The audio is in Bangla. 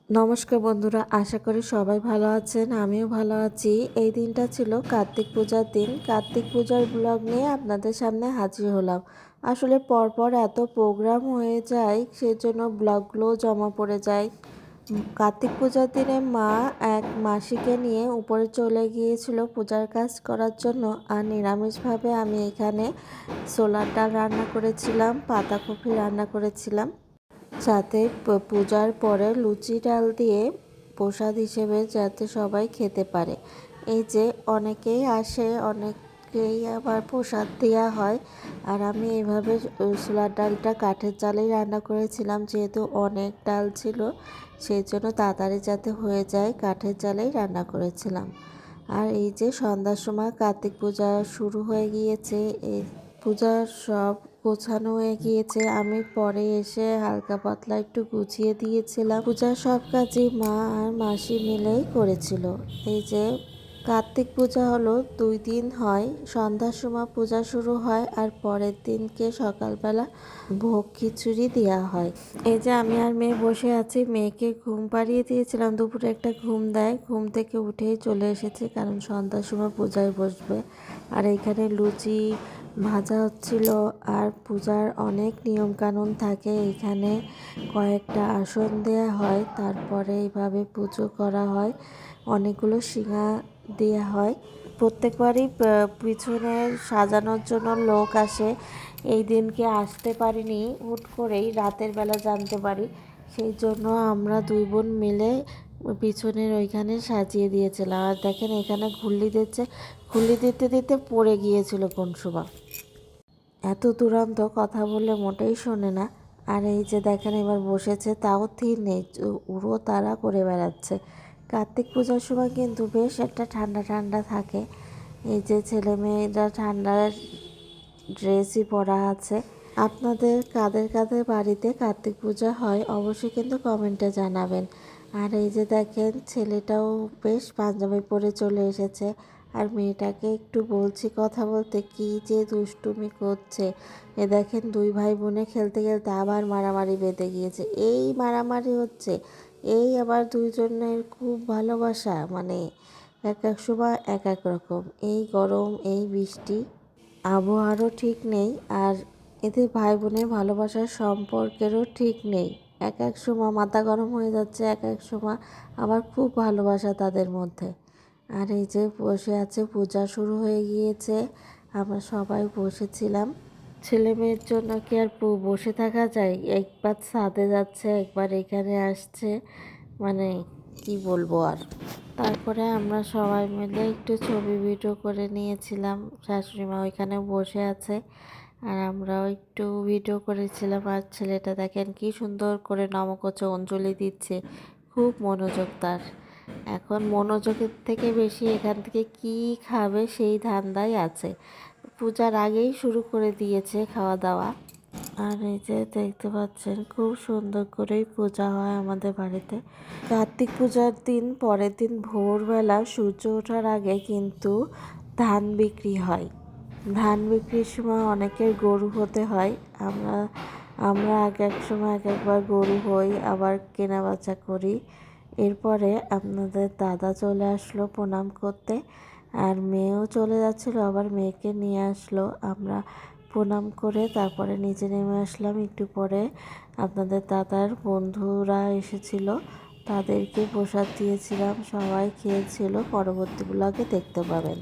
নমস্কার বন্ধুরা, আশা করি সবাই ভালো আছেন। আমিও ভালো আছি। এই দিনটা ছিল কার্তিক পূজার দিন। কার্তিক পূজার ব্লগ নিয়ে আপনাদের সামনে হাজির হলাম। আসলে পরপর এত প্রোগ্রাম হয়ে যায়, সেজন্য ব্লগগুলোও জমা পড়ে যায়। কার্তিক পূজার দিনে মা এক মাসিকে নিয়ে উপরে চলে গিয়েছিল পূজার কাজ করার জন্য। আর নিরামিষভাবে আমি এখানে ছোলার ডাল রান্না করেছিলাম, পাতাকপি রান্না করেছিলাম, সাথে পূজার পরে লুচি ডাল দিয়ে প্রসাদ হিসেবে যাতে সবাই খেতে পারে। এই যে অনেকেই আসে, অনেকেই আবার প্রসাদ দেওয়া হয়। আর আমি এইভাবে ছোলার ডালটা কাঠের জালেই রান্না করেছিলাম, যেহেতু অনেক ডাল ছিল সেই জন্য তাড়াতাড়ি যাতে হয়ে যায় কাঠের জালেই রান্না করেছিলাম। আর এই যে সন্ধ্যার সময় কার্তিক পূজা শুরু হয়ে গিয়েছে। এই পূজার সব গোছানো হয়ে গিয়েছে। আমি পরে এসে হালকা পাতলা একটু গুছিয়ে দিয়েছিলাম। পূজার সব কাজই মা আর মাসি মিলেই করেছিল। এই যে কার্তিক পূজা হলো 2 দিন হয়। সন্ধ্যার সময় পূজা শুরু হয় আর পরের দিনকে সকালবেলা ভোগ খিচুড়ি দেওয়া হয়। এই যে আমি আর মেয়ে বসে আছি, মেয়েকে ঘুম পাড়িয়ে দিয়েছিলাম, দুপুরে একটা ঘুম দেয়, ঘুম থেকে উঠেই চলে এসেছে, কারণ সন্ধ্যার সময় পূজায় বসবে। আর এইখানে লুচি ভাজা হচ্ছিল। আর পূজার অনেক নিয়মকানুন থাকে। এখানে কয়েকটা আসন দেয়া হয়, তারপরে এইভাবে পুজো করা হয়, অনেকগুলো শিঙা দেওয়া হয়। প্রত্যেকবারই পিছনে সাজানোর জন্য লোক আসে। এই দিনকে আসতে পারিনি, হুট করেই রাতের বেলা জানতে পারি, সেই জন্য আমরা 2 বোন মিলে পিছনের ওইখানে সাজিয়ে দিয়েছিলাম। আর দেখেন এখানে ঘুল্লি দিচ্ছে, ঘুল্লি দিতে দিতে পড়ে গিয়েছিল কোন সময়। এত দুরন্ত কথা বললে মোটেই শোনে না। আর এই যে দেখেন এবার বসেছে, তাও থির নেই, উড়ো তারা করে বেড়াচ্ছে। কার্তিক পূজার সময় কিন্তু বেশ একটা ঠান্ডা ঠান্ডা থাকে। এই যে ছেলে মেয়েরা ঠান্ডার ড্রেসই পরা আছে। আপনাদের কাদের কাদের বাড়িতে কার্তিক পূজা হয় অবশ্যই কিন্তু কমেন্টে জানাবেন। আর এই যে দেখেন ছেলেটাও বেশ পাঞ্জাবি পরে চলে এসেছে। আর মেয়েটাকে একটু বলছি কথা বলতে, কি যে দুষ্টুমি করছে। এ দেখেন 2 ভাই বোনে খেলতে খেলতে আবার মারামারি বেঁধে গিয়েছে। এই মারামারি হচ্ছে, এই আবার দুইজনের খুব ভালোবাসা, মানে এক এক সময় এক এক রকম। এই গরম, এই বৃষ্টি, আবহাওয়ারও ঠিক নেই। আর এদের ভাই বোনের ভালোবাসার সম্পর্কেরও ঠিক নেই। এক এক সময় মাথা গরম হয়ে যাচ্ছে, এক এক সময় আবার খুব ভালোবাসা তাদের মধ্যে। আর এই যে বসে আছে, পূজা শুরু হয়ে গিয়েছে, আমরা সবাই বসেছিলাম। ছেলে মেয়ের জন্য কি আর বসে থাকা যায়? একবার ছাদে যাচ্ছে, একবার এখানে আসছে, মানে কি বলবো আর। তারপরে আমরা সবাই মিলে একটু ছবি ভিডিও করে নিয়েছিলাম। শাশুড়ি মা ওইখানে বসে আছে আর আমরাও একটু ভিডিও করেছিলাম। আর ছেলেটা দেখেন কি সুন্দর করে নমকোচে অঞ্জলি দিচ্ছে, খুব মনোযোগ তার। এখন মনোযোগের থেকে বেশি এখান থেকে কি খাবে সেই ধান্দায় আছে। পূজার আগেই শুরু করে দিয়েছে খাওয়া দাওয়া। আর এই যে দেখতে পাচ্ছেন খুব সুন্দর করেই পূজা হয় আমাদের বাড়িতে। কার্তিক পূজার দিন পরের দিন ভোরবেলা সূর্য ওঠার আগে কিন্তু ধান বিক্রি হয়। ধান বিক্রির সময় অনেকের গরু হতে হয়। আমরা এক এক সময় এক একবার গরু হই, আবার কেনা বেচা করি। এরপরে আপনাদের দাদা চলে আসলো প্রণাম করতে, আর মেয়েও চলে যাচ্ছিলো, আবার মেয়েকে নিয়ে আসলো। আমরা প্রণাম করে তারপরে নিচে নেমে আসলাম। একটু পরে আপনাদের দাদার বন্ধুরা এসেছিল, তাদেরকে প্রসাদ দিয়েছিলাম, সবাই খেয়েছিল। পরবর্তী ব্লগে দেখতে পাবেন।